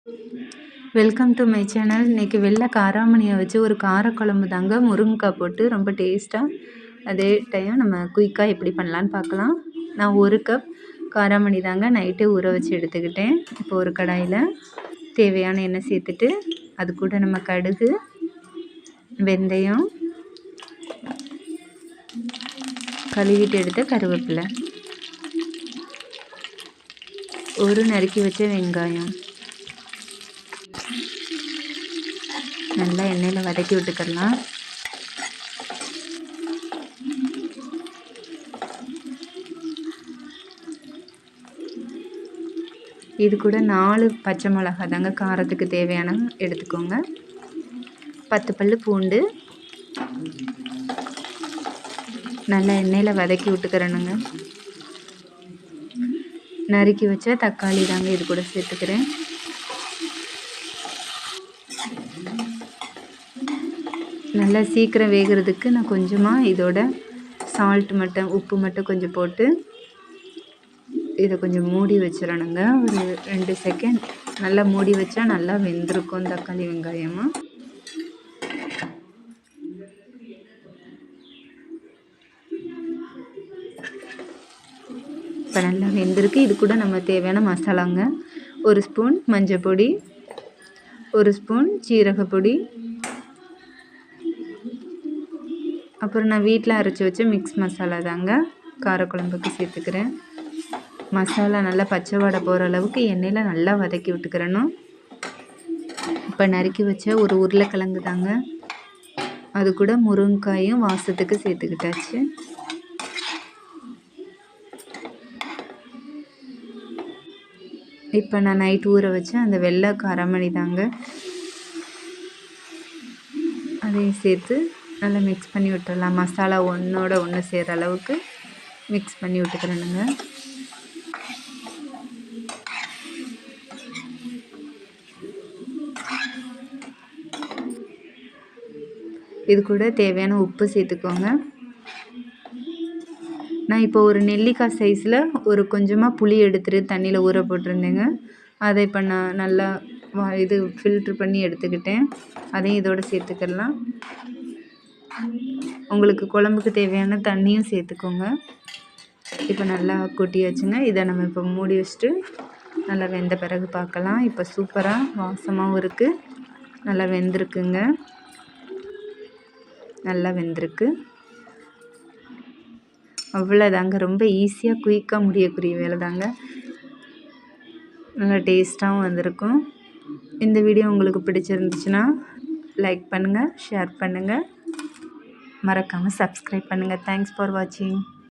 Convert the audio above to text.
Welcome to my channel. இன்றைக்கி வெள்ளை காராமணியை வச்சு ஒரு காரக்குழம்பு தாங்க. முருங்கைக்காய் போட்டு ரொம்ப டேஸ்ட்டாக, அதே டைம் நம்ம குயிக்காக எப்படி பண்ணலான்னு பார்க்கலாம். நான் 1 கப் காராமணி தாங்க நைட்டே ஊற வச்சு எடுத்துக்கிட்டேன். இப்போ ஒரு கடாயில் தேவையான எண்ணெய் சேர்த்துட்டு, அது கூட நம்ம கடுகு, வெந்தயம், கழுவிட்டு எடுத்த கருவேப்பிலை, ஒரு நறுக்கி வச்ச வெங்காயம் நல்லா எண்ணெயில் வதக்கி விட்டுக்கலாம். இது கூட 4 பச்சை மிளகா தாங்க காரத்துக்கு தேவையான எடுத்துக்கோங்க. 10 பல் பூண்டு நல்லா எண்ணெயில் வதக்கி விட்டுக்கிறேனுங்க. நறுக்கி வச்ச தக்காளி தாங்க இது கூட சேர்த்துக்கிறேன். நல்லா சீக்கிரம் வேகிறதுக்கு நான் கொஞ்சமாக இதோட உப்பு மட்டும் கொஞ்சம் போட்டு இதை கொஞ்சம் மூடி வச்சிடணுங்க. ஒரு 2 செகண்ட் நல்லா மூடி வச்சா நல்லா வெந்திருக்கும் தக்காளி வெங்காயமாக. இப்போ நல்லா வெந்திருக்கு. இது கூட நம்ம தேவையான மசாலாங்க. 1 ஸ்பூன் மஞ்சள் பொடி, 1 ஸ்பூன் ஜீரகப்பொடி, அப்புறம் நான் வீட்டில் அரைச்சி வச்ச மிக்ஸ் மசாலா தாங்க காரக்குழம்புக்கு சேர்த்துக்கிறேன். மசாலா நல்லா பச்சை வாடை போகிற அளவுக்கு எண்ணெயில் நல்லா வதக்கி விட்டுக்கிறணும். இப்போ நறுக்கி வச்ச ஒரு உருளைக்கிழங்கு தாங்க, அது கூட முருங்கைக்காயும் வாசத்துக்கு சேர்த்துக்கிட்டாச்சு. இப்போ நான் நைட் ஊற வச்ச அந்த வெள்ளை காராமணி தாங்க, அதையும் சேர்த்து நல்லா மிக்ஸ் பண்ணி விட்டுடலாம். மசாலா ஒன்றோட ஒன்று சேர்கிற அளவுக்கு மிக்ஸ் பண்ணி விட்டுக்கிறேனுங்க. இது கூட தேவையான உப்பு சேர்த்துக்கோங்க. நான் இப்போ ஒரு நெல்லிக்காய் சைஸில் ஒரு கொஞ்சமாக புளி எடுத்துகிட்டு தண்ணியில் ஊற போட்டிருந்தேங்க. அதை இப்போ நான் நல்லா ஃபில்ட்ரு பண்ணி எடுத்துக்கிட்டேன். அதையும் இதோடு சேர்த்துக்கலாம். உங்களுக்கு குழம்புக்கு தேவையான தண்ணியும் சேர்த்துக்கோங்க. இப்போ நல்லா கொட்டியாச்சுங்க. இதை நம்ம இப்போ மூடி வச்சுட்டு நல்லா வெந்த பிறகு பார்க்கலாம். இப்போ சூப்பராக வாசமாகவும் இருக்குது, நல்லா வெந்திருக்குங்க. நல்லா வெந்திருக்கு. அவ்வளோதாங்க, ரொம்ப ஈஸியாக குயிக்காக முடியக்கூடிய வேலை தாங்க. நல்லா டேஸ்ட்டாகவும் வந்திருக்கும். இந்த வீடியோ உங்களுக்கு பிடிச்சிருந்துச்சுன்னா லைக் பண்ணுங்கள், ஷேர் பண்ணுங்கள், மறக்காமல் சப்ஸ்கிரைப் பண்ணுங்கள். தேங்க்ஸ் ஃபார் வாட்சிங்.